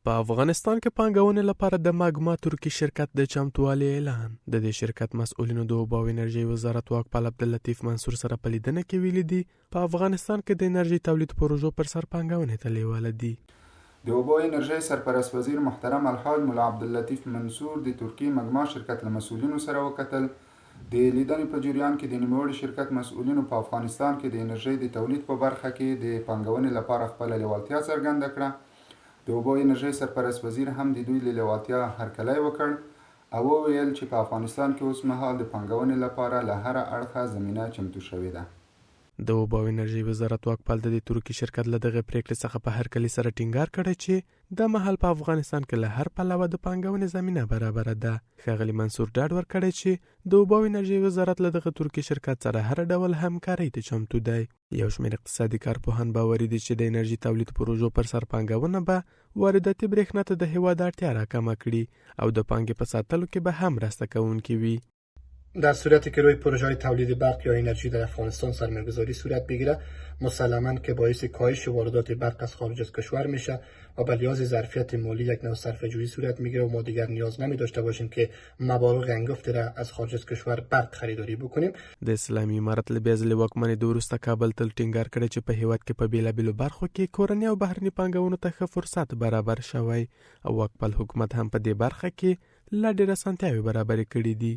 په افغانستان کې پانګونې لپاره د ماګما ترکي شرکت د چمتووالي اعلان. د دې شرکت مسؤلینو د اوبو او انرژي وزارت واکپال عبداللطیف منصور سره په لیدنه کې ویلي دي په افغانستان کې د انرژي تولید پروژو پر سر پانګونې ته لیواله دي. د اوبو انرژي سرپرست وزیر محترم الحاج مولا عبداللطیف منصور د ترکي ماګما شرکت له مسؤلینو سره وکتل. د لیدنې په جریان کې د نوموړي شرکت مسؤلینو په افغانستان کې د انرژي د تولید په برخه کې د پانګونې لپاره خپل لیوالتیا څرګنده کړه. د اوبو انرژي سرپرست وزیر هم د دوی له لیوالتیا هرکلی وکړ او وویل چې په افغانستان کې اوس مهال د پانګونې لپاره له هر اړخه زمینه چمتو شوې ده. د اوبو او انرژي وزارت واکپال د ترکي شرکت له دغه پریکړې څخه په هرکلي سره ټینګار کړی چې د مهال په افغانستان کې له هر پلوه د پانګونې زمینه برابره ده. ښاغلي منصور ډاډ ورکړی چې د اوبو او انرژي وزارت له دغه ترکي شرکت سره هر ډول همکارۍ ته چمتو دی. یو شمېر اقتصادي کارپوهان باوري دي چې د انرژي تولید پروژو پر سر پانګونه به وارداتي برېښنا ته د هېواد اړتیا راکمه کړي او د پانګې په ساتلو کې به هم مرسته کوونکي وي. در صورتی که روی پروژه های تولید برق یا انرژی در افغانستان سرمایه‌گذاری صورت بگیره مسلماً که باعث کاهش واردات برق از خارج از کشور میشه و به لحاظ ظرفیت مالی یک نوع صرفه‌جویی صورت میگیره و ما دیگر نیاز نمی داشته باشیم که مبالغ انگفتی را از خارج از کشور برق خریداری بکنیم. د اسلامي امارت له بیازلې واکمنۍ د وروسته کابل تل ټینګار کړی چې په هیواد کې په بیلابیلو برخو کې کورني او بهرني پانګونو ته ښه فرصت برابر شوی او واکپال حکومت هم په دې برخه کې لا ډېرې اسانتیاوې برابرې کړې دي.